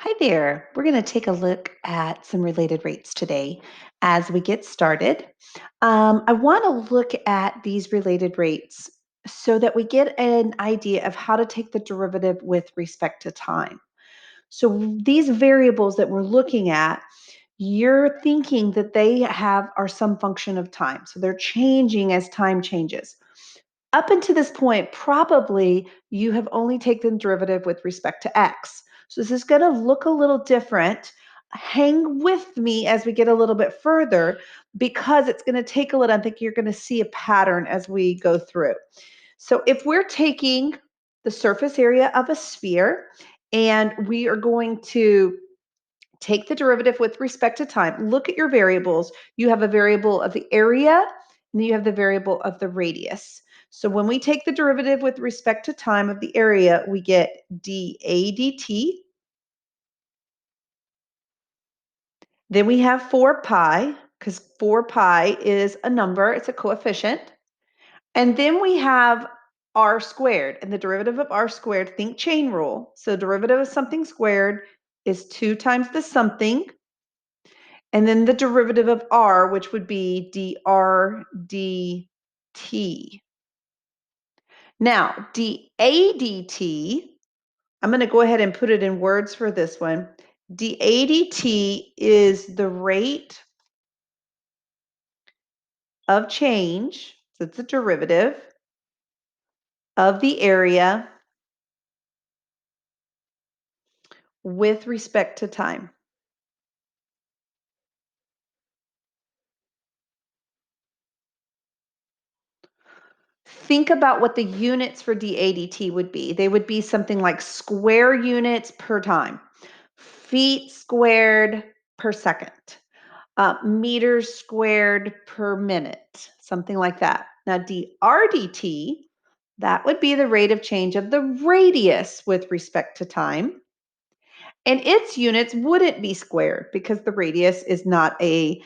Hi there. We're going to take a look at some related rates today as we get started. I want to look at these related rates so that we get an idea of how to take the derivative with respect to time. So these variables that we're looking at, you're thinking that they are some function of time. So they're changing as time changes. Up until this point, probably you have only taken the derivative with respect to x. So this is going to look a little different. Hang with me as we get a little bit further because it's going to take a little, I think you're going to see a pattern as we go through. So if we're taking the surface area of a sphere and we are going to take the derivative with respect to time, look at your variables. You have a variable of the area and then you have the variable of the radius. So when we take the derivative with respect to time of the area, we get dA dt. Then we have 4 pi, because 4 pi is a number, it's a coefficient. And then we have r squared, and the derivative of r squared, think chain rule. So derivative of something squared is 2 times the something, and then the derivative of r, which would be dr dt. Now, dA dt, I'm going to go ahead and put it in words for this one. dA dt is the rate of change, so it's a derivative, of the area with respect to time. Think about what the units for dA dt would be. They would be something like square units per time, feet squared per second, meters squared per minute, something like that. Now, dr dt, that would be the rate of change of the radius with respect to time. And its units wouldn't be squared because the radius is not a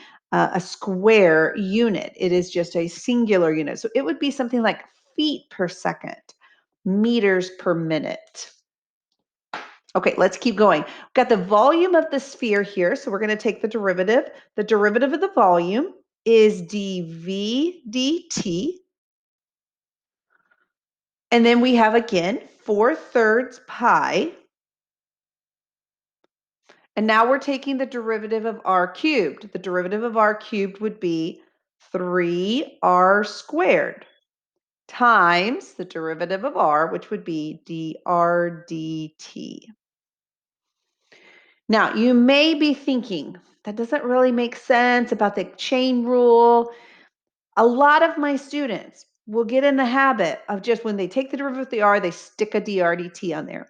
square unit. It is just a singular unit. So it would be something like feet per second, meters per minute. Okay, let's keep going. We've got the volume of the sphere here. So we're going to take the derivative. The derivative of the volume is dV dt. And then we have, again, 4/3 pi. And now we're taking the derivative of r cubed. The derivative of r cubed would be 3r squared times the derivative of r, which would be dr dt. Now, you may be thinking, that doesn't really make sense about the chain rule. A lot of my students will get in the habit of just when they take the derivative of the r, they stick a dr dt on there.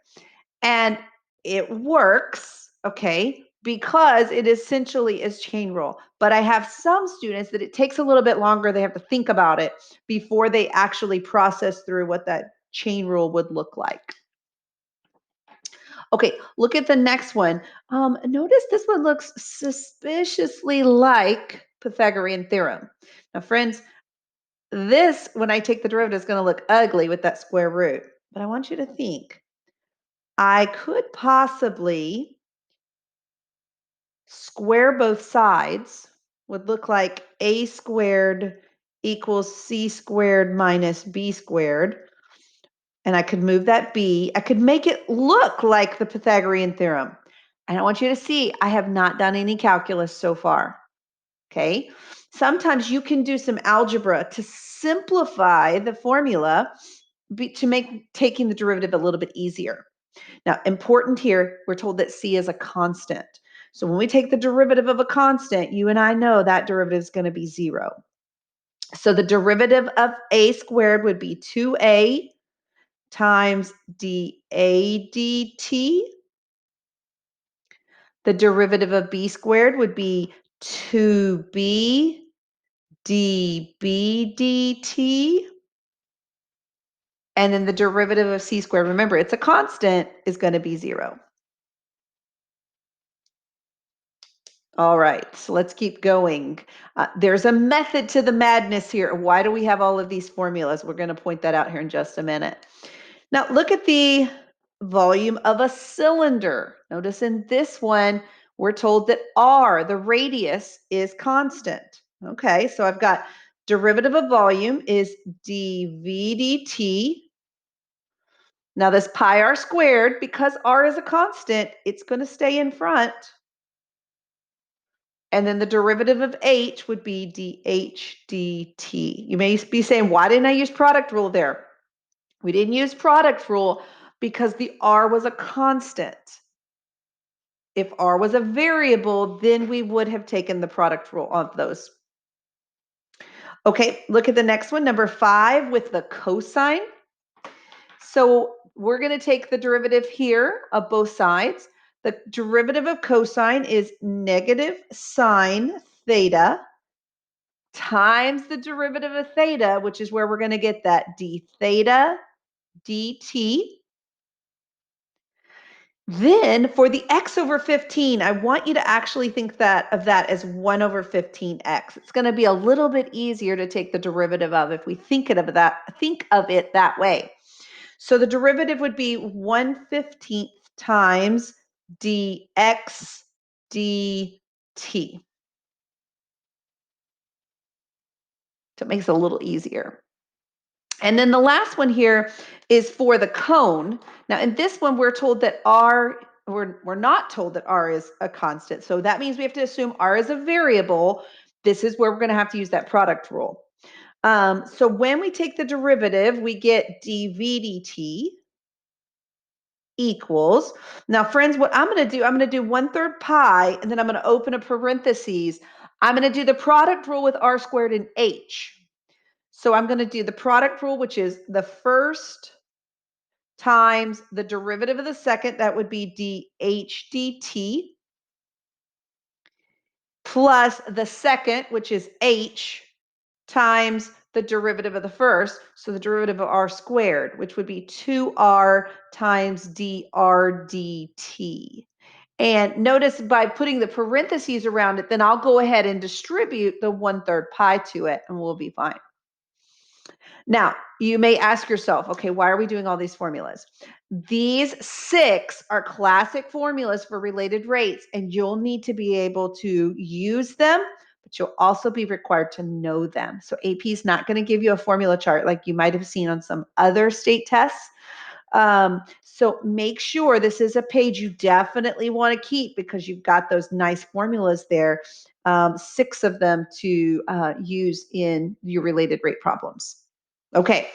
And it works, okay, because it essentially is chain rule. But I have some students that it takes a little bit longer. They have to think about it before they actually process through what that chain rule would look like. Okay, look at the next one. Notice this one looks suspiciously like Pythagorean Theorem. Now, friends, this, when I take the derivative, is going to look ugly with that square root. But I want you to think, I could possibly square both sides, would look like a squared equals c squared minus b squared. And I could move that b. I could make it look like the Pythagorean theorem. And I want you to see, I have not done any calculus so far. Okay. Sometimes you can do some algebra to simplify the formula to make taking the derivative a little bit easier. Now, important here, we're told that c is a constant. So when we take the derivative of a constant, you and I know that derivative is going to be 0. So the derivative of a squared would be 2a times dA dt. The derivative of b squared would be 2b dB dt. And then the derivative of c squared, remember, it's a constant, is going to be 0. All right, so let's keep going. There's a method to the madness here. Why do we have all of these formulas? We're going to point that out here in just a minute. Now, look at the volume of a cylinder. Notice in this one, we're told that r, the radius, is constant. Okay, so I've got derivative of volume is dv dt. Now this pi r squared, because r is a constant, it's going to stay in front. And then the derivative of h would be dh dt. You may be saying, why didn't I use product rule there? We didn't use product rule because the r was a constant. If r was a variable, then we would have taken the product rule of those. Okay, look at the next one, number 5 with the cosine. So we're going to take the derivative here of both sides. The derivative of cosine is negative sine theta times the derivative of theta, which is where we're going to get that d theta dt. Then for the x over 15, I want you to actually think of that as 1 over 15x. It's going to be a little bit easier to take the derivative of if we think of it that way. So the derivative would be 1/15 times dx dt. So it makes it a little easier. And then the last one here is for the cone. Now in this one, we're told that we're not told that r is a constant. So that means we have to assume r is a variable. This is where we're going to have to use that product rule. So when we take the derivative, we get dv dt equals. Now, friends, what I'm going to do 1/3 pi, and then I'm going to open a parentheses. I'm going to do the product rule with r squared and h. So I'm going to do the product rule, which is the first times the derivative of the second, that would be dh dt, plus the second, which is h, times the derivative of the first, so the derivative of r squared, which would be 2r times dr dt. And notice by putting the parentheses around it, then I'll go ahead and distribute the 1/3 pi to it, and we'll be fine. Now, you may ask yourself, okay, why are we doing all these formulas? These 6 are classic formulas for related rates, and you'll need to be able to use them, but you'll also be required to know them. So AP is not going to give you a formula chart like you might have seen on some other state tests. So make sure this is a page you definitely want to keep because you've got those nice formulas there, 6 of them to use in your related rate problems. Okay,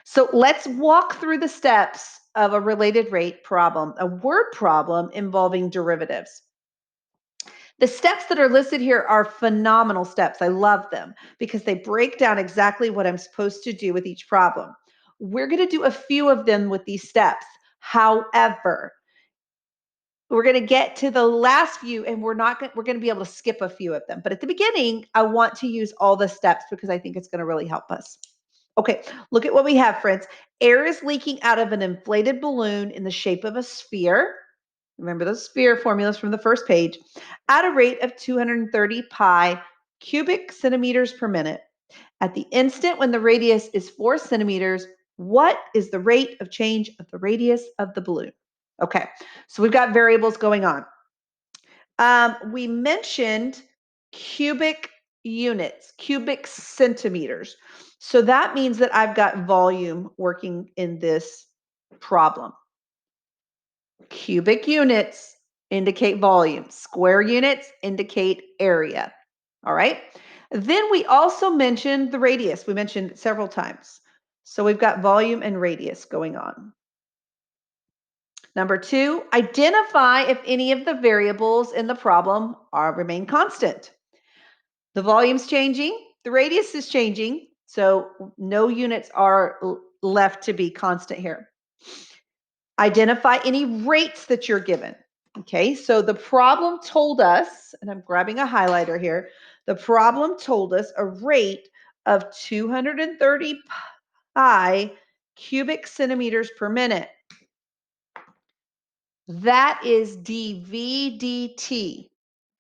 so let's walk through the steps of a related rate problem, a word problem involving derivatives. The steps that are listed here are phenomenal steps. I love them because they break down exactly what I'm supposed to do with each problem. We're going to do a few of them with these steps. However, we're going to get to the last few and we're going to be able to skip a few of them. But at the beginning, I want to use all the steps because I think it's going to really help us. Okay, look at what we have, friends. Air is leaking out of an inflated balloon in the shape of a sphere. Remember those sphere formulas from the first page, at a rate of 230 pi cubic centimeters per minute. At the instant when the radius is 4 centimeters, what is the rate of change of the radius of the balloon? Okay, so we've got variables going on. We mentioned cubic units, cubic centimeters. So that means that I've got volume working in this problem. Cubic units indicate volume. Square units indicate area. All right. Then we also mentioned the radius. We mentioned it several times. So we've got volume and radius going on. Number 2, identify if any of the variables in the problem remain constant. The volume's changing, the radius is changing, so no units are left to be constant here. Identify any rates that you're given. Okay, so the problem told us, and I'm grabbing a highlighter here, the problem told us a rate of 230 pi cubic centimeters per minute. That is dV dt.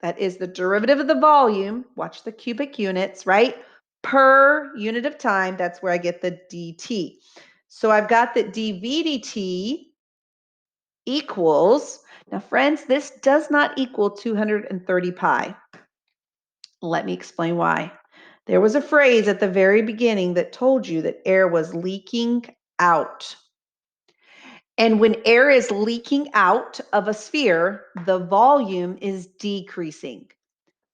That is the derivative of the volume. Watch the cubic units, right? Per unit of time, that's where I get the dt. So I've got that dV dt equals, now friends, this does not equal 230 pi. Let me explain why. There was a phrase at the very beginning that told you that air was leaking out. And when air is leaking out of a sphere, the volume is decreasing.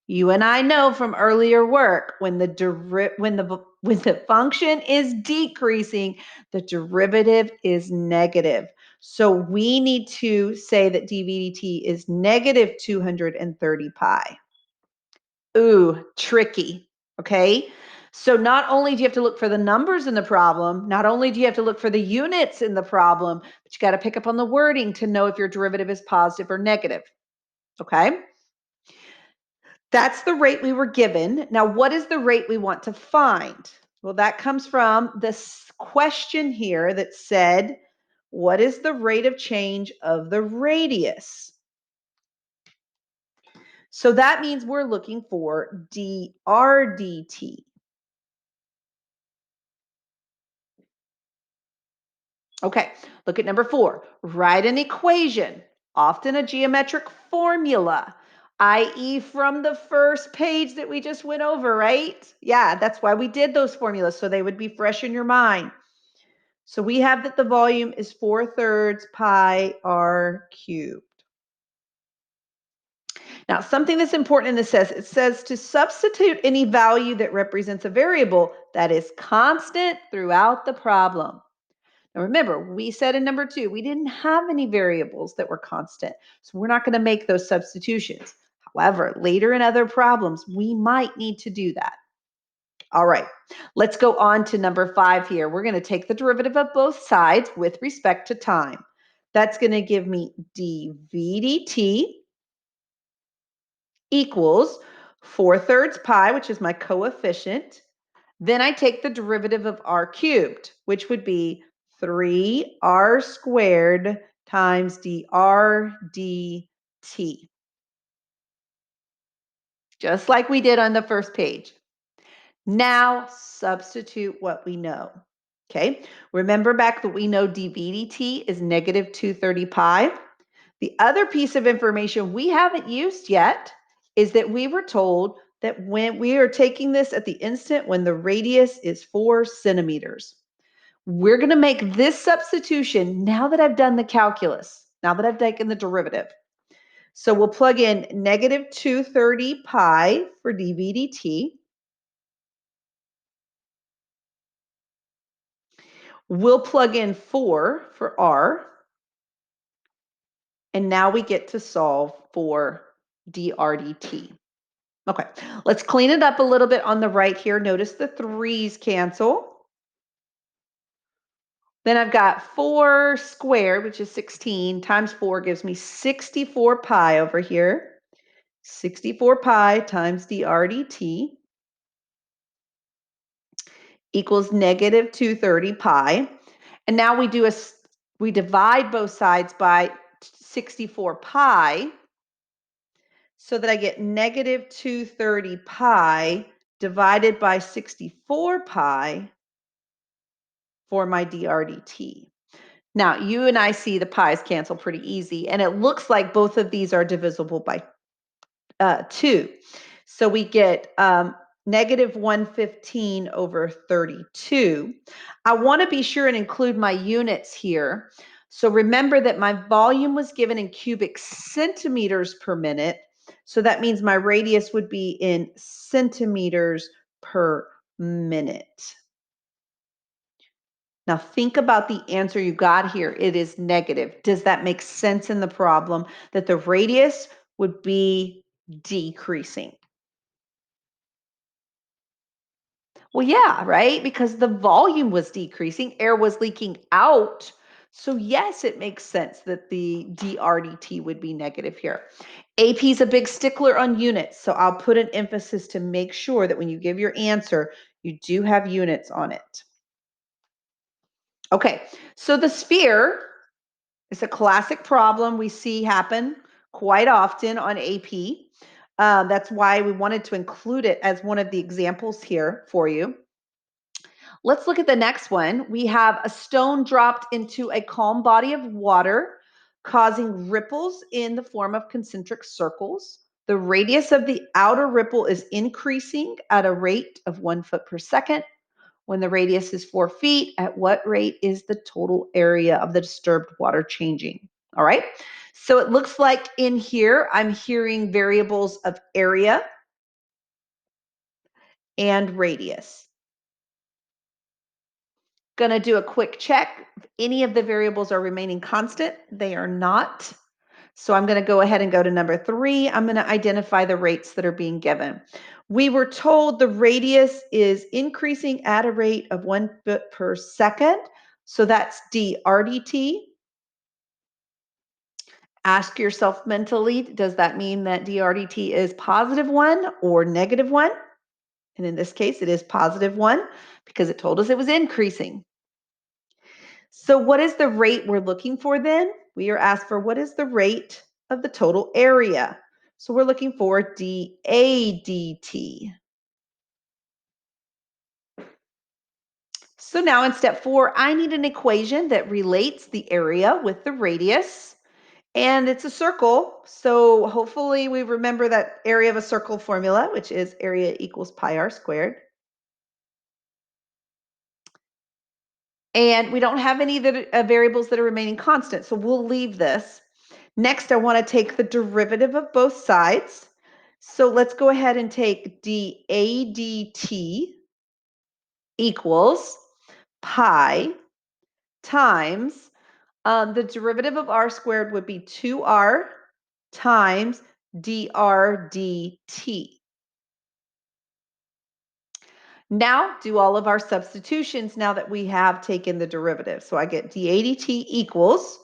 You and I know from earlier work when the function is decreasing, the derivative is negative. So we need to say that dv dt is negative 230 pi. Ooh, tricky. Okay. So not only do you have to look for the numbers in the problem, not only do you have to look for the units in the problem, but you got to pick up on the wording to know if your derivative is positive or negative. Okay. That's the rate we were given. Now, what is the rate we want to find? Well, that comes from this question here that said, what is the rate of change of the radius? So that means we're looking for dr dt. Okay, look at number 4. Write an equation, often a geometric formula, i.e. from the first page that we just went over, right? Yeah, that's why we did those formulas, so they would be fresh in your mind. So we have that the volume is 4/3 pi r cubed. Now, something that's important in this says, it says to substitute any value that represents a variable that is constant throughout the problem. Now remember, we said in number 2, we didn't have any variables that were constant. So we're not going to make those substitutions. However, later in other problems, we might need to do that. All right, let's go on to number 5 here. We're going to take the derivative of both sides with respect to time. That's going to give me dv dt equals 4/3 pi, which is my coefficient. Then I take the derivative of r cubed, which would be 3r squared times dr dt. Just like we did on the first page. Now substitute what we know. Okay, remember back that we know dv dt is negative 230 pi. The other piece of information we haven't used yet is that we were told that when we are taking this at the instant when the radius is 4 centimeters. We're going to make this substitution now that I've done the calculus, now that I've taken the derivative. So we'll plug in negative 230 pi for dv dt. We'll plug in 4 for r. And now we get to solve for dr dt. Okay, let's clean it up a little bit on the right here. Notice the 3's cancel. Then I've got 4 squared, which is 16, times 4 gives me 64 pi over here. 64 pi times dr dt equals negative 230 pi. And now we divide both sides by 64 pi so that I get negative 230 pi divided by 64 pi for my dr dt. Now, you and I see the pi's cancel pretty easy, and it looks like both of these are divisible by 2. So we get negative 115 over 32. I want to be sure and include my units here. So remember that my volume was given in cubic centimeters per minute. So that means my radius would be in centimeters per minute. Now think about the answer you got here. It is negative. Does that make sense in the problem that the radius would be decreasing? Well, yeah, right? Because the volume was decreasing, air was leaking out. So yes, it makes sense that the drdt would be negative here. AP is a big stickler on units, so I'll put an emphasis to make sure that when you give your answer, you do have units on it. Okay, so the sphere is a classic problem we see happen quite often on AP. That's why we wanted to include it as one of the examples here for you. Let's look at the next one. We have a stone dropped into a calm body of water. causing ripples in the form of concentric circles. The radius of the outer ripple is increasing at a rate of 1 foot per second. When the radius is 4 feet, at what rate is the total area of the disturbed water changing? All right. So it looks like in here, I'm hearing variables of area and radius. Going to do a quick check. If any of the variables are remaining constant, they are not. So I'm going to go ahead and go to number 3. I'm going to identify the rates that are being given. We were told the radius is increasing at a rate of 1 foot per second. So that's d r dt. Ask yourself mentally, does that mean that d r dt is positive 1 or negative 1? And in this case, it is positive 1 because it told us it was increasing. So what is the rate we're looking for then? We are asked for what is the rate of the total area. So we're looking for dA dt. So now in step 4, I need an equation that relates the area with the radius. And it's a circle. So hopefully we remember that area of a circle formula, which is area equals pi r squared. And we don't have any variables that are remaining constant, so we'll leave this. Next, I want to take the derivative of both sides. So let's go ahead and take dA dt equals pi times, the derivative of r squared would be 2r times dr dt. Now do all of our substitutions now that we have taken the derivative. So I get dA dt equals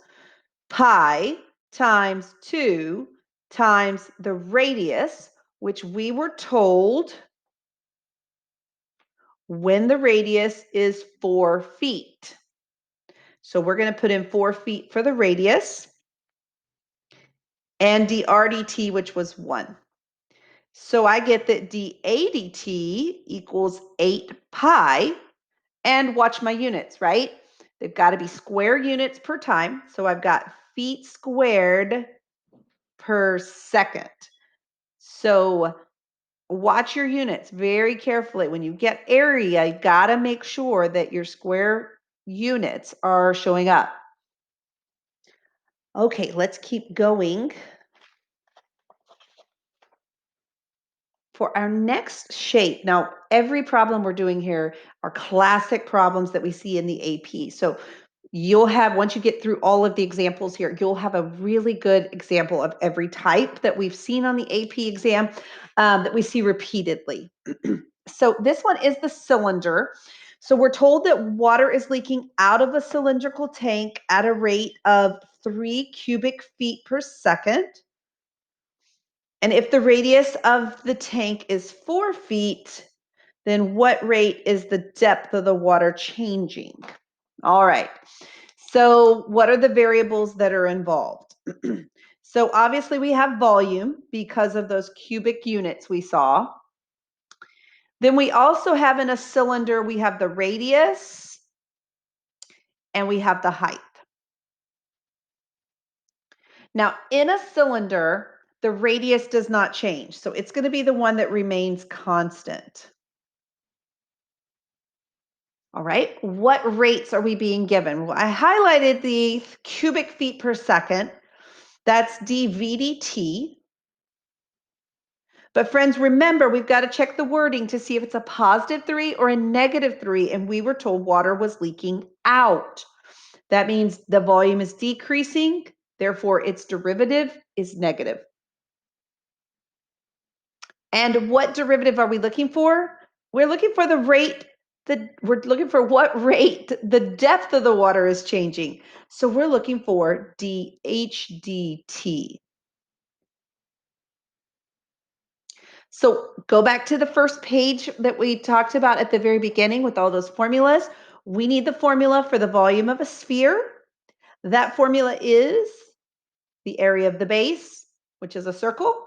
pi times 2 times the radius, which we were told when the radius is 4 feet. So we're going to put in 4 feet for the radius and dr dt, which was 1. So I get that dA dt equals 8 pi, and watch my units, right? They've got to be square units per time. So I've got feet squared per second. So watch your units very carefully. When you get area, you got to make sure that your square units are showing up. Okay, let's keep going. For our next shape, now every problem we're doing here are classic problems that we see in the AP. So you'll have, once you get through all of the examples here, you'll have a really good example of every type that we've seen on the AP exam that we see repeatedly. So this one is the cylinder. So we're told that water is leaking out of a cylindrical tank at a rate of 3 cubic feet per second. And if the radius of the tank is 4 feet, then what rate is the depth of the water changing? All right. So what are the variables that are involved? So obviously we have volume because of those cubic units we saw. Then we also have in a cylinder, we have the radius and we have the height. Now in a cylinder, the radius does not change. So it's going to be the one that remains constant. All right, what rates are we being given? Well, I highlighted the cubic feet per second. That's dVdt. But friends, remember, we've got to check the wording to see if it's a positive 3 or a negative 3, and we were told water was leaking out. That means the volume is decreasing, therefore its derivative is negative. And what derivative are we looking for? We're looking for the rate, we're looking for what rate the depth of the water is changing. So we're looking for dHdt. So go back to the first page that we talked about at the very beginning with all those formulas. We need the formula for the volume of a sphere. That formula is the area of the base, which is a circle,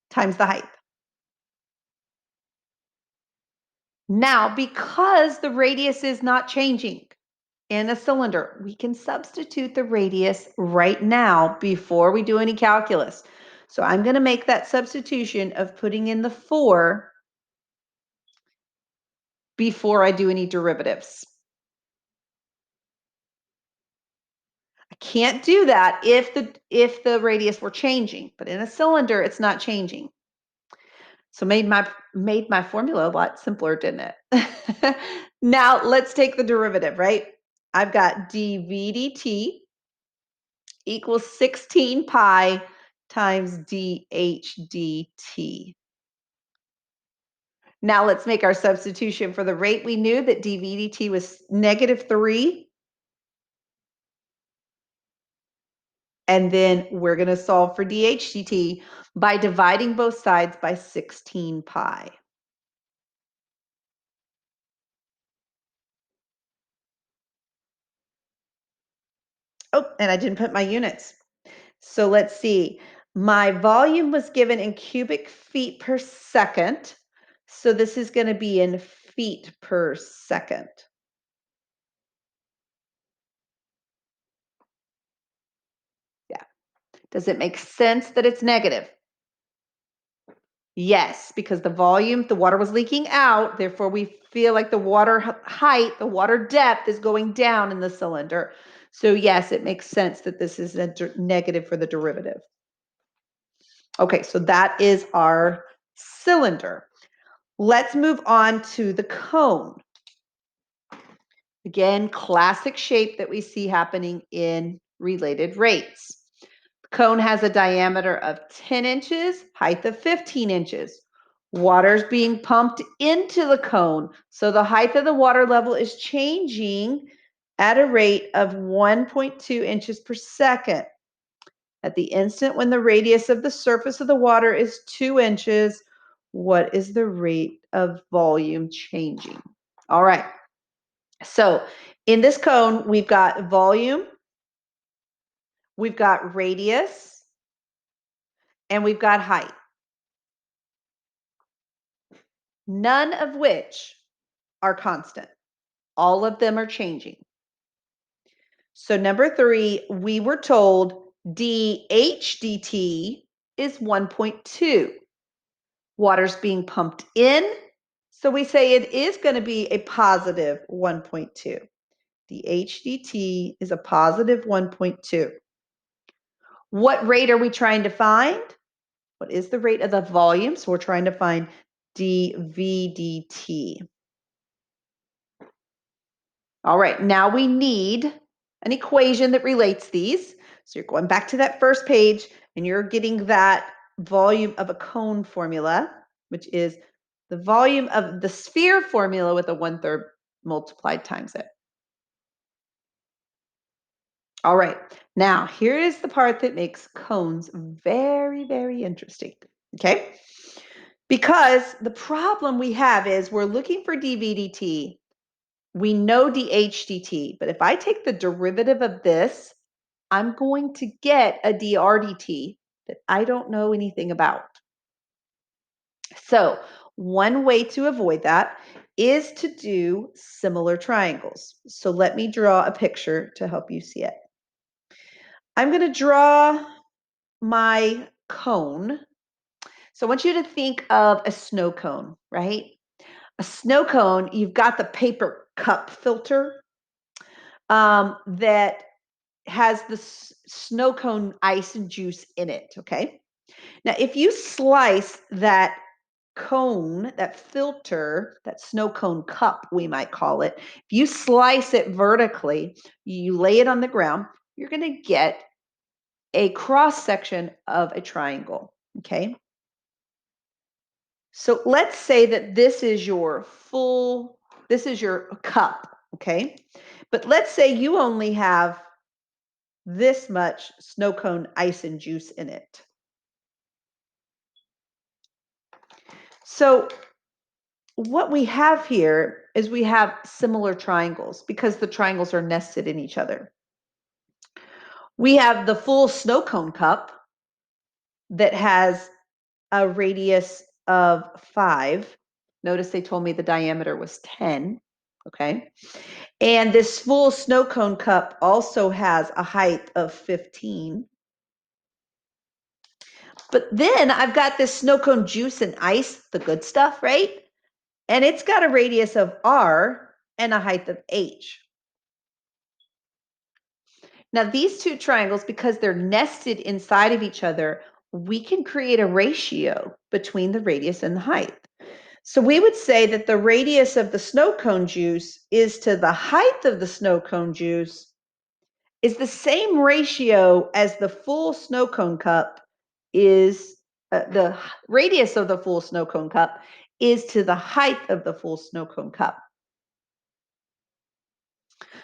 times the height. Now, because the radius is not changing, in a cylinder. We can substitute the radius right now before we do any calculus. So I'm going to make that substitution of putting in the 4 before I do any derivatives. I can't do that if the radius were changing, but in a cylinder it's not changing. So made my formula a lot simpler, didn't it? Now let's take the derivative, right? I've got dv dt equals 16 pi times dh dt. Now let's make our substitution for the rate. We knew that dv dt was -3. And then we're going to solve for dh dt by dividing both sides by 16 pi. Oh, and I didn't put my units. So let's see. My volume was given in cubic feet per second. So this is going to be in feet per second. Yeah. Does it make sense that it's negative? Yes, because the volume, the water was leaking out. Therefore, we feel like the water height, the water depth is going down in the cylinder. So yes, it makes sense that this is a negative for the derivative. Okay, so that is our cylinder. Let's move on to the cone. Again, classic shape that we see happening in related rates. The cone has a diameter of 10 inches, height of 15 inches. Water's being pumped into the cone, so the height of the water level is changing at a rate of 1.2 inches per second. At the instant when the radius of the surface of the water is 2 inches, what is the rate of volume changing? All right. So in this cone, we've got volume, we've got radius, and we've got height. None of which are constant. All of them are changing. So number 3, we were told dH dt is 1.2. Water's being pumped in, so we say it is going to be a positive 1.2. dH dt is a positive 1.2. What rate are we trying to find? What is the rate of the volume? So we're trying to find dV dt. All right, now we need an equation that relates these. So you're going back to that first page and you're getting that volume of a cone formula, which is the volume of the sphere formula with a 1/3 multiplied times it. All right, now here is the part that makes cones very, very interesting, okay? Because the problem we have is we're looking for dV dt. We know dH dt, but if I take the derivative of this, I'm going to get a dr dt that I don't know anything about. So one way to avoid that is to do similar triangles. So let me draw a picture to help you see it. I'm going to draw my cone. So I want you to think of a snow cone, right? A snow cone, you've got the paper cup filter that has the snow cone ice and juice in it, okay? Now, if you slice that cone, that filter, that snow cone cup, we might call it, if you slice it vertically, you lay it on the ground, you're going to get a cross section of a triangle, okay? So let's say that this is your cup, okay? But let's say you only have this much snow cone ice and juice in it. So what we have here is we have similar triangles because the triangles are nested in each other. We have the full snow cone cup that has a radius of 5. Notice they told me the diameter was 10, okay? And this full snow cone cup also has a height of 15. But then I've got this snow cone juice and ice, the good stuff, right? And it's got a radius of r and a height of h. Now, these two triangles, because they're nested inside of each other, we can create a ratio between the radius and the height. So we would say that the radius of the snow cone juice is to the height of the snow cone juice is the same ratio as the full snow cone cup is the radius of the full snow cone cup is to the height of the full snow cone cup.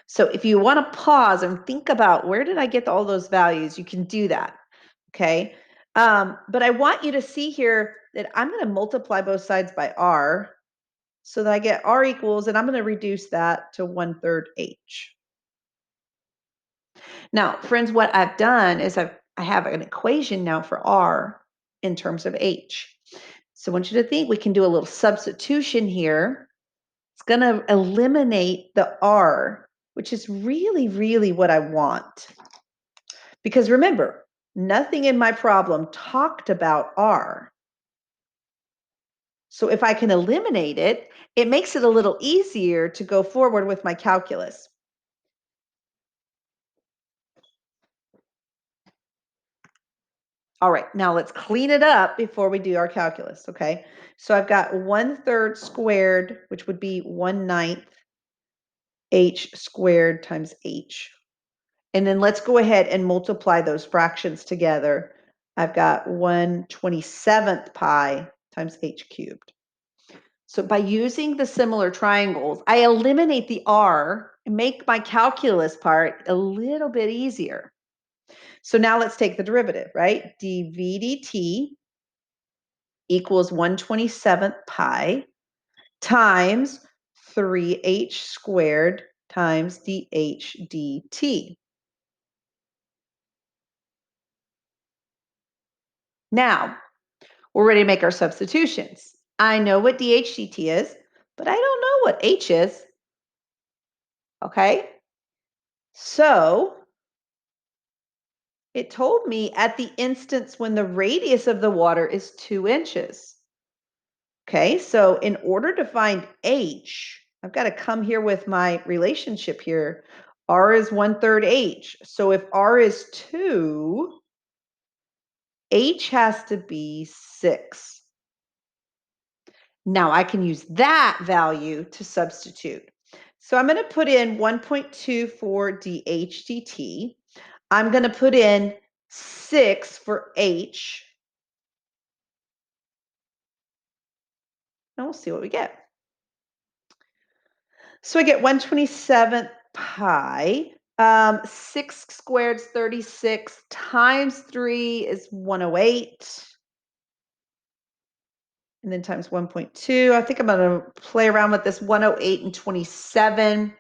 So if you want to pause and think about where did I get all those values, you can do that. Okay. But I want you to see here that I'm going to multiply both sides by r so that I get r equals, and I'm going to reduce that to 1/3 h. Now, friends, what I've done is I have an equation now for r in terms of h. So I want you to think we can do a little substitution here. It's going to eliminate the r, which is really, really what I want. Because remember, nothing in my problem talked about r. So if I can eliminate it, it makes it a little easier to go forward with my calculus. All right, now let's clean it up before we do our calculus, okay? So I've got 1/3 squared, which would be 1/9 h squared times h. And then let's go ahead and multiply those fractions together. I've got 1/27 pi times h cubed. So by using the similar triangles, I eliminate the r and make my calculus part a little bit easier. So now let's take the derivative, right? dv dt equals 1/27 pi times 3h squared times dh dt. Now, we're ready to make our substitutions. I know what dh dt is, but I don't know what h is. Okay? So, it told me at the instance when the radius of the water is 2 inches. Okay, so in order to find h, I've got to come here with my relationship here. R is 1/3 h. So if R is 2, h has to be 6. Now I can use that value to substitute. So I'm going to put in 1.2 for dh dt. I'm going to put in 6 for h. And we'll see what we get. So I get 1/27 pi. 6 squared is 36 times 3 is 108. And then times 1.2. I think I'm going to play around with this 108 and 27.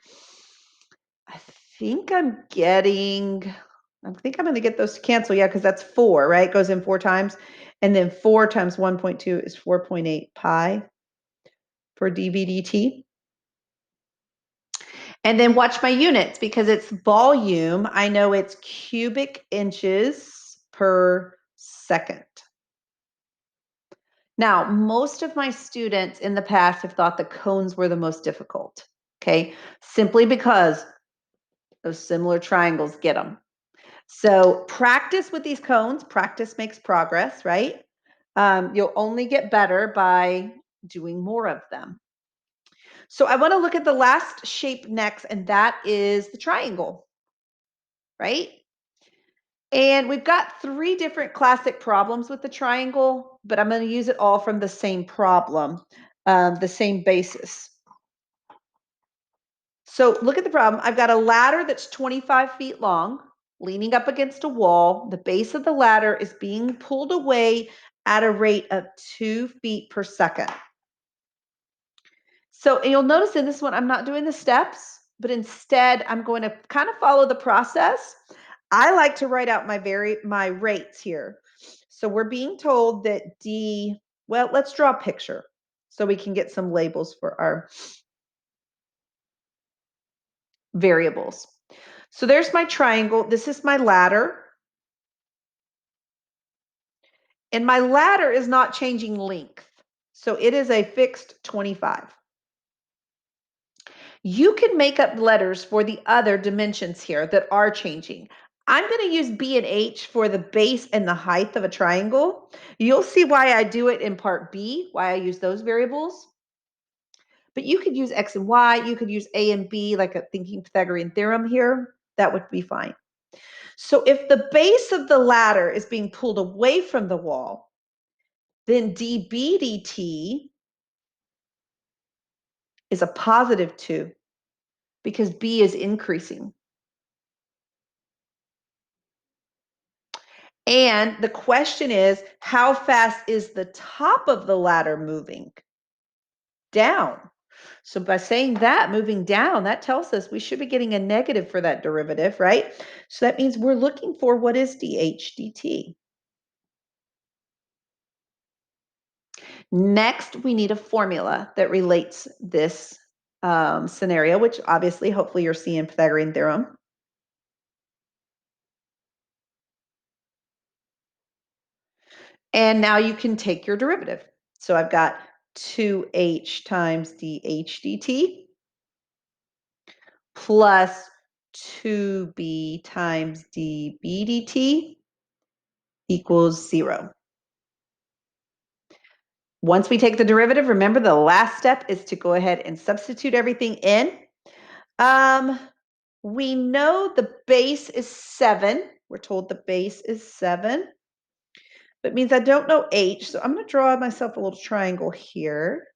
I think I'm going to get those to cancel. Yeah, because that's 4, right? It goes in 4 times. And then 4 times 1.2 is 4.8 pi for dv dt. And then watch my units because it's volume. I know it's cubic inches per second. Now, most of my students in the past have thought the cones were the most difficult, okay? Simply because those similar triangles get them. So practice with these cones. Practice makes progress, right? You'll only get better by doing more of them. So I want to look at the last shape next, and that is the triangle, right? And we've got 3 different classic problems with the triangle, but I'm going to use it all from the same problem, the same basis. So look at the problem. I've got a ladder that's 25 feet long, leaning up against a wall. The base of the ladder is being pulled away at a rate of 2 feet per second. So you'll notice in this one, I'm not doing the steps, but instead I'm going to kind of follow the process. I like to write out my rates here. So we're being told that well, let's draw a picture so we can get some labels for our variables. So there's my triangle. This is my ladder. And my ladder is not changing length. So it is a fixed 25. You can make up letters for the other dimensions here that are changing. I'm going to use B and H for the base and the height of a triangle. You'll see why I do it in part B, why I use those variables. But you could use X and Y. You could use A and B, like a thinking Pythagorean theorem here. That would be fine. So if the base of the ladder is being pulled away from the wall, then dB dt is a positive 2 because B is increasing. And the question is, how fast is the top of the ladder moving? Down. So by saying that, moving down, that tells us we should be getting a negative for that derivative, right? So that means we're looking for what is dH dt. Next, we need a formula that relates this scenario, which obviously, hopefully you're seeing Pythagorean theorem. And now you can take your derivative. So I've got 2h times dH dt plus 2b times dB dt equals 0. Once we take the derivative, remember the last step is to go ahead and substitute everything in. We know the base is 7. We're told the base is 7. That means I don't know h, so I'm going to draw myself a little triangle here.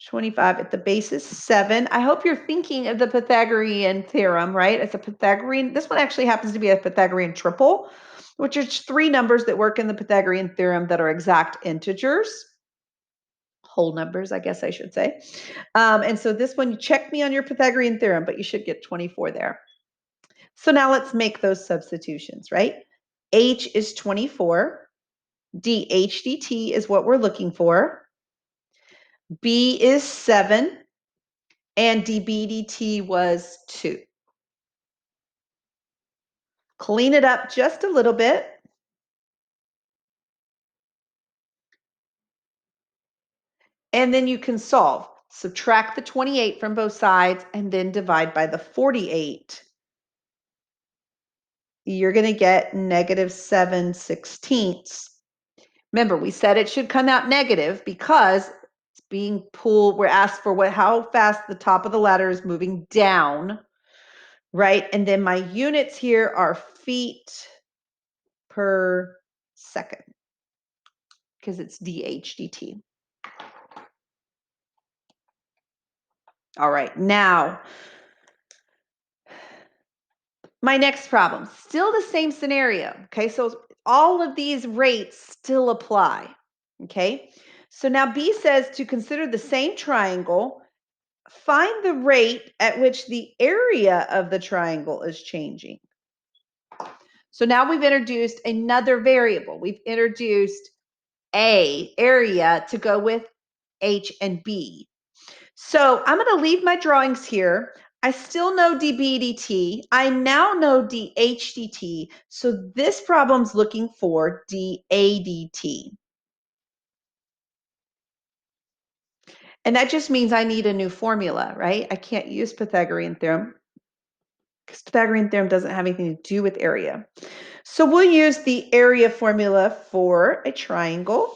25 at the base is 7. I hope you're thinking of the Pythagorean theorem, right? It's a Pythagorean. This one actually happens to be a Pythagorean triple, which are 3 numbers that work in the Pythagorean theorem that are exact integers. Whole numbers, I guess I should say. And so this one, you check me on your Pythagorean theorem, but you should get 24 there. So now let's make those substitutions, right? H is 24. dH dt is what we're looking for. B is 7. And dB dt was 2. Clean it up just a little bit. And then you can solve. Subtract the 28 from both sides and then divide by the 48. You're going to get negative 7/16. Remember, we said it should come out negative because it's being pulled. We're asked for how fast the top of the ladder is moving down, right? And then my units here are feet per second because it's dH dt. All right, now my next problem, still the same scenario. Okay, so all of these rates still apply. Okay, so now B says to consider the same triangle, find the rate at which the area of the triangle is changing. So now we've introduced another variable. We've introduced A, area, to go with H and B. So I'm going to leave my drawings here. I still know dB dt. I now know dH dt. So this problem's looking for dA dt. And that just means I need a new formula, right? I can't use Pythagorean theorem because Pythagorean theorem doesn't have anything to do with area. So we'll use the area formula for a triangle.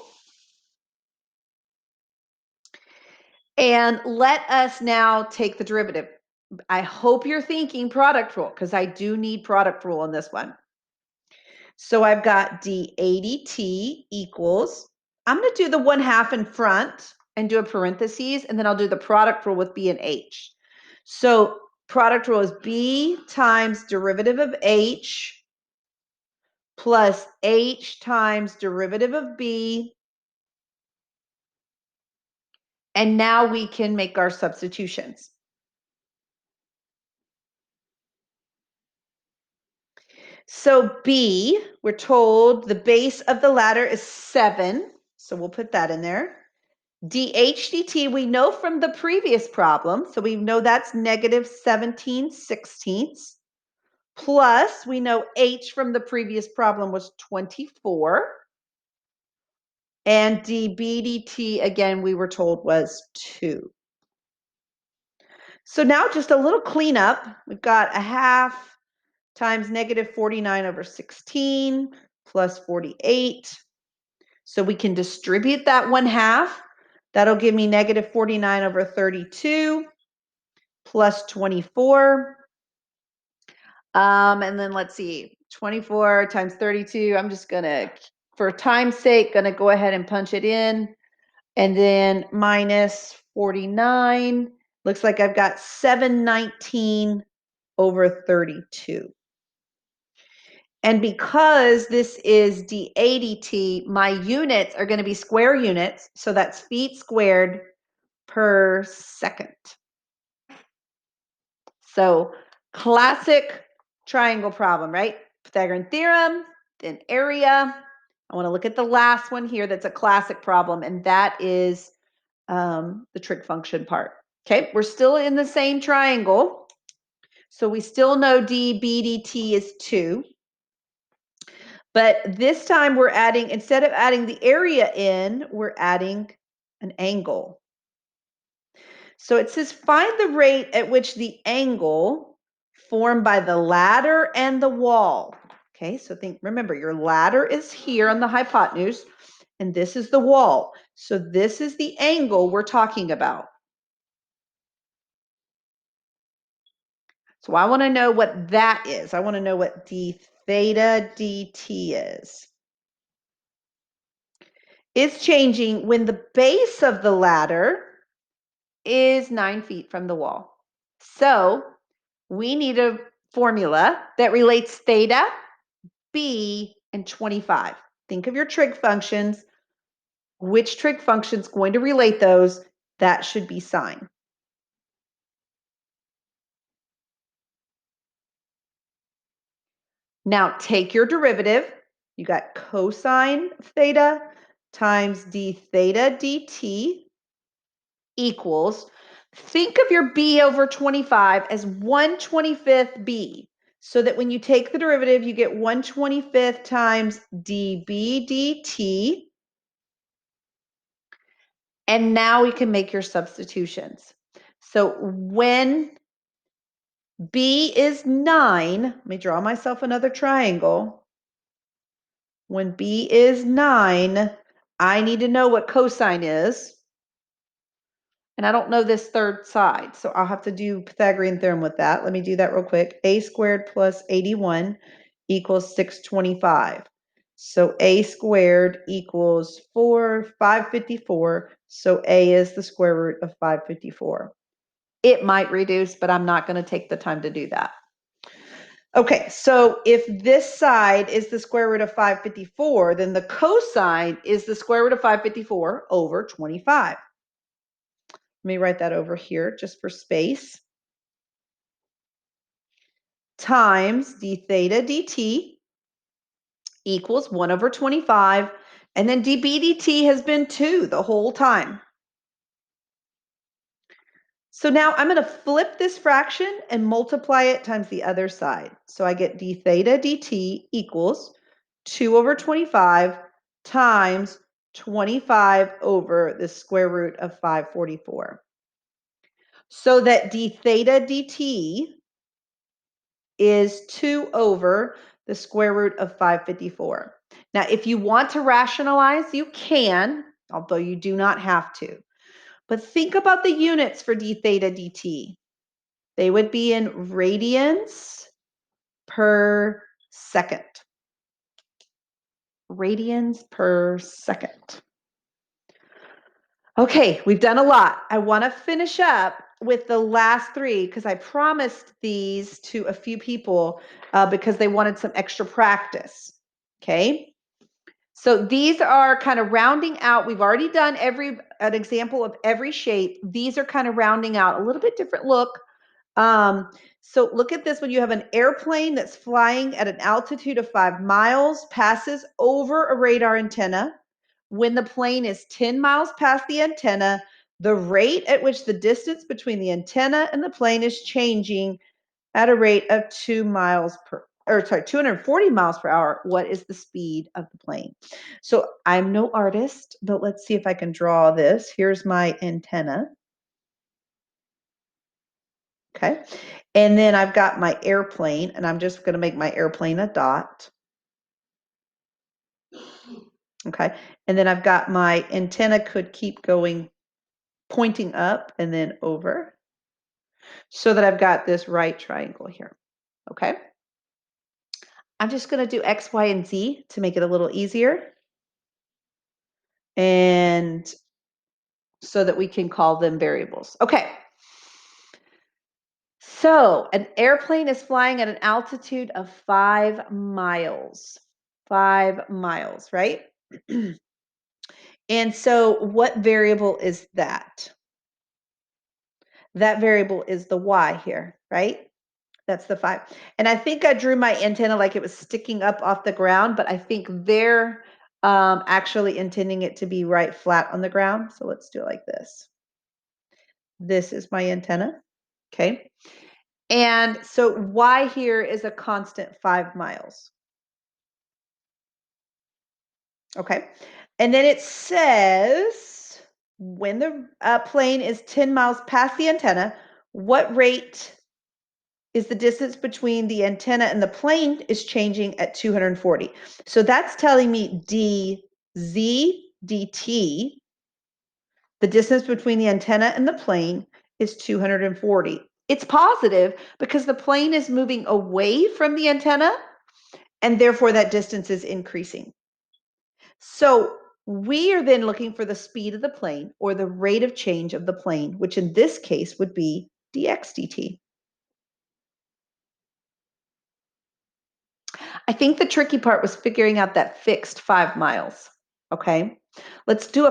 And let us now take the derivative. I hope you're thinking product rule because I do need product rule on this one. So I've got dA dt equals, I'm going to do the 1/2 in front and do a parentheses, and then I'll do the product rule with B and H. So product rule is B times derivative of H plus H times derivative of B. And now we can make our substitutions. So B, we're told the base of the ladder is 7. So we'll put that in there. dH dt we know from the previous problem, so we know that's negative 17/16. Plus, we know h from the previous problem was 24. And dB dt, again, we were told was 2. So now just a little cleanup. We've got a half times negative 49/16 plus 48. So we can distribute that 1/2. That'll give me negative 49/32 plus 24. And then let's see, 24 times 32. I'm just going to, for time's sake, going to go ahead and punch it in. And then minus 49. Looks like I've got 719/32. And because this is dAdt, my units are going to be square units. So that's feet squared per second. So classic triangle problem, right? Pythagorean theorem, then area. I want to look at the last one here that's a classic problem, and that is the trig function part. Okay, we're still in the same triangle. So we still know dB dt is 2. But this time we're adding, instead of adding the area in, we're adding an angle. So it says find the rate at which the angle formed by the ladder and the wall. Okay, so remember, your ladder is here on the hypotenuse, and this is the wall. So this is the angle we're talking about. So I want to know what that is. I want to know what d theta dt is. It's changing when the base of the ladder is 9 feet from the wall. So we need a formula that relates theta, b, and 25. Think of your trig functions. Which trig function is going to relate those? That should be sine. Now take your derivative. You got cosine of theta times d theta dt equals, think of your b over 25 as 1/25 b, so that when you take the derivative, you get 1/25 times dB dt. And now we can make your substitutions. So when b is 9, let me draw myself another triangle. When b is 9, I need to know what cosine is. And I don't know this third side, so I'll have to do Pythagorean theorem with that. Let me do that real quick. A squared plus 81 equals 625. So a squared equals 554. So a is the square root of 554. It might reduce, but I'm not going to take the time to do that. Okay, so if this side is the square root of 554, then the cosine is the square root of 554 over 25. Let me write that over here just for space. Times d theta dt equals 1/25. And then dB dt has been 2 the whole time. So now I'm going to flip this fraction and multiply it times the other side. So I get d theta dt equals 2/25 times 25 over the square root of 544. So that d theta dt is 2 over the square root of 554. Now, if you want to rationalize, you can, although you do not have to. But think about the units for d theta dt. They would be in radians per second. Radians per second. Okay, we've done a lot. I want to finish up with the last 3 because I promised these to a few people because they wanted some extra practice. Okay, so these are kind of rounding out. We've already done an example of every shape. These are kind of rounding out a little bit different look. So look at this. When you have an airplane that's flying at an altitude of 5 miles, passes over a radar antenna, when the plane is 10 miles past the antenna, the rate at which the distance between the antenna and the plane is changing at a rate of 240 miles per hour. What is the speed of the plane? So I'm no artist, but let's see if I can draw this. Here's my antenna. Okay. And then I've got my airplane, and I'm just going to make my airplane a dot. Okay. And then I've got my antenna could keep going, pointing up and then over, so that I've got this right triangle here. Okay. I'm just going to do X, Y, and Z to make it a little easier. And so that we can call them variables. Okay. So an airplane is flying at an altitude of 5 miles. 5 miles, right? And so what variable is that? That variable is the y here, right? That's the 5. And I think I drew my antenna like it was sticking up off the ground, but I think they're actually intending it to be right flat on the ground. So let's do it like this. This is my antenna, okay? And so y here is a constant 5 miles. Okay. And then it says when the plane is 10 miles past the antenna, what rate is the distance between the antenna and the plane is changing at 240. So that's telling me dz dt, the distance between the antenna and the plane, is 240. It's positive because the plane is moving away from the antenna, and therefore that distance is increasing. So we are then looking for the speed of the plane, or the rate of change of the plane, which in this case would be dx dt. I think the tricky part was figuring out that fixed 5 miles. Okay, let's do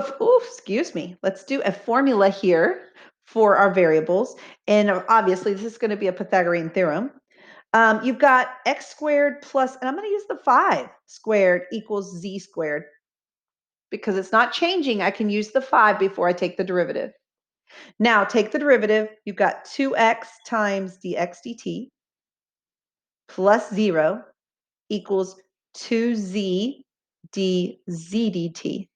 let's do a formula here for our variables. And obviously this is going to be a Pythagorean theorem. You've got x squared plus, and I'm going to use the 5 squared equals z squared. Because it's not changing, I can use the 5 before I take the derivative. Now take the derivative. You've got 2x times dx dt plus 0 equals 2z dz dt.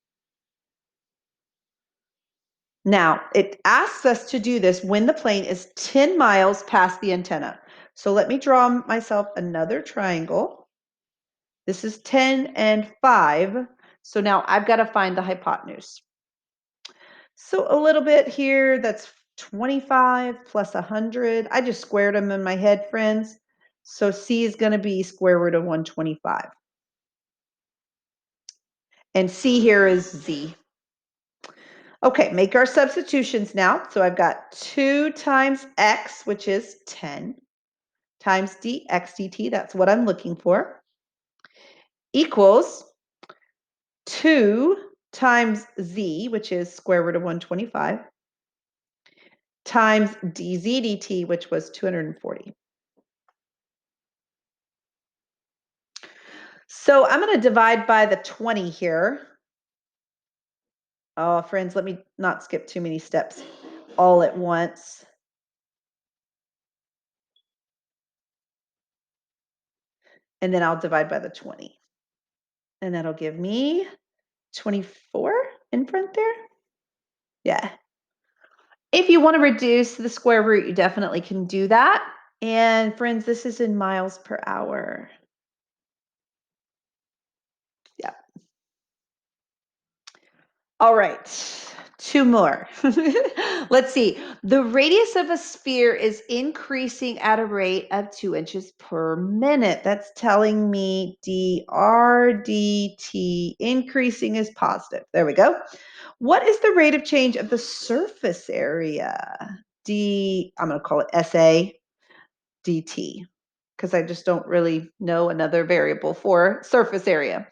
Now, it asks us to do this when the plane is 10 miles past the antenna. So let me draw myself another triangle. This is 10 and 5. So now I've got to find the hypotenuse. So a little bit here, that's 25 plus 100. I just squared them in my head, friends. So C is going to be square root of 125. And C here is Z. Okay, make our substitutions now. So I've got 2 times x, which is 10, times dx dt, that's what I'm looking for, equals 2 times z, which is square root of 125, times dz dt, which was 240. So I'm going to divide by the 20 here. Oh, friends, let me not skip too many steps all at once. And then I'll divide by the 20. And that'll give me 24 in front there. Yeah. If you want to reduce the square root, you definitely can do that. And friends, this is in miles per hour. Yeah. All right, 2 more. Let's see. The radius of a sphere is increasing at a rate of 2 inches per minute. That's telling me dr dt increasing is positive. There we go. What is the rate of change of the surface area? I'm going to call it SA dt, because I just don't really know another variable for surface area.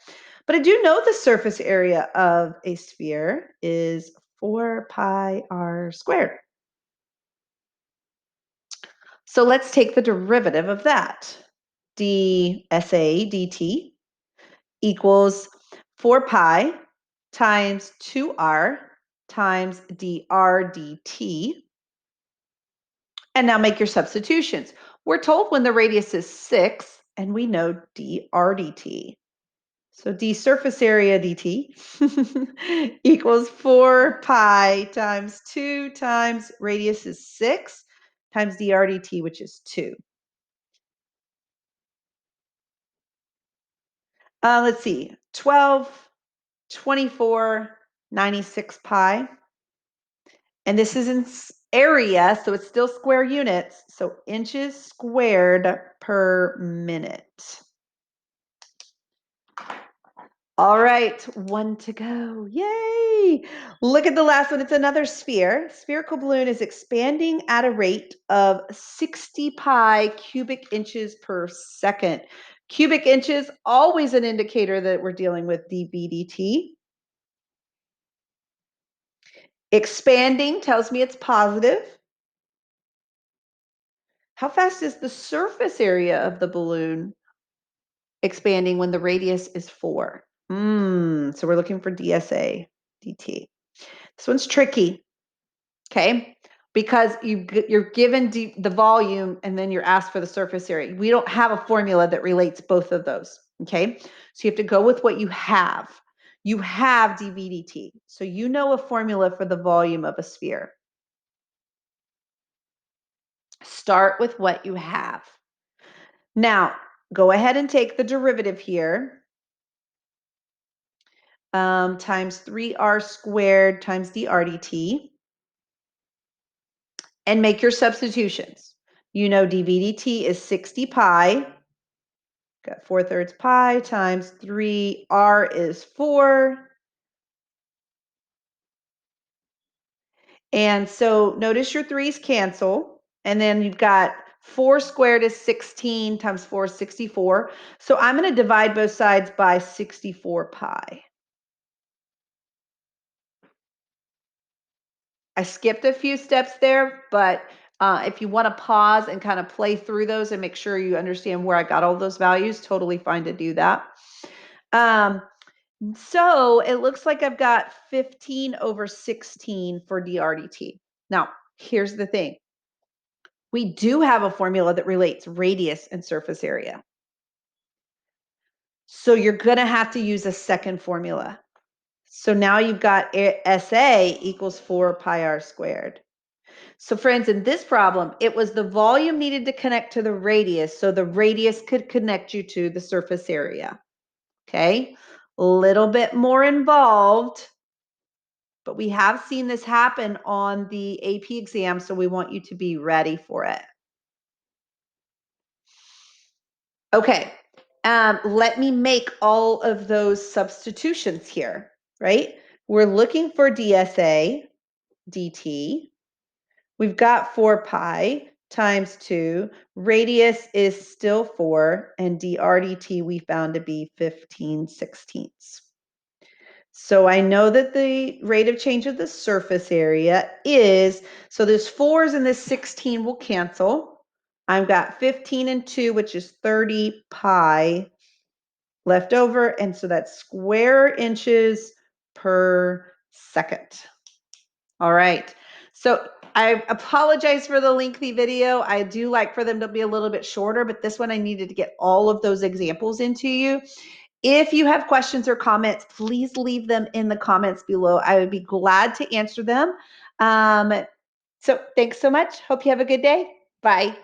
But I do know the surface area of a sphere is 4 pi r squared. So let's take the derivative of that. dSA dt equals 4 pi times 2r times dr dt. And now make your substitutions. We're told when the radius is 6, and we know dr dt. So d surface area dt equals 4 pi times 2 times radius is 6 times dr dt, which is 2. Let's see, 12, 24, 96 pi. And this is in area, so it's still square units. So inches squared per minute. All right, one to go. Yay! Look at the last one. It's another sphere. Spherical balloon is expanding at a rate of 60 pi cubic inches per second. Cubic inches, always an indicator that we're dealing with dBdt. Expanding tells me it's positive. How fast is the surface area of the balloon expanding when the radius is 4? So we're looking for DSA, DT. This one's tricky, okay? Because you're given the volume and then you're asked for the surface area. We don't have a formula that relates both of those, okay? So you have to go with what you have. You have dVdt, so you know a formula for the volume of a sphere. Start with what you have. Now, go ahead and take the derivative here. Times 3r squared times dr dt. And make your substitutions. You know dVdt is 60 pi. Got 4/3 pi times 3r is 4. And so notice your 3's cancel. And then you've got 4 squared is 16 times 4 is 64. So I'm going to divide both sides by 64 pi. I skipped a few steps there, but if you want to pause and kind of play through those and make sure you understand where I got all those values, totally fine to do that. So it looks like I've got 15 over 16 for dr dt. Now, here's the thing. We do have a formula that relates radius and surface area. So you're going to have to use a second formula. So now you've got SA equals 4 pi r squared. So friends, in this problem, it was the volume needed to connect to the radius, so the radius could connect you to the surface area. Okay, a little bit more involved, but we have seen this happen on the AP exam, so we want you to be ready for it. Okay, let me make all of those substitutions here, right? We're looking for DSA, DT. We've got 4 pi times 2. Radius is still 4, and dr dt we found to be 15/16. So I know that the rate of change of the surface area is, so there's 4's and this 16 will cancel. I've got 15 and 2, which is 30 pi left over, and so that's square inches per second. All right. So I apologize for the lengthy video. I do like for them to be a little bit shorter, but this one I needed to get all of those examples into you. If you have questions or comments, please leave them in the comments below. I would be glad to answer them. So thanks so much. Hope you have a good day. Bye.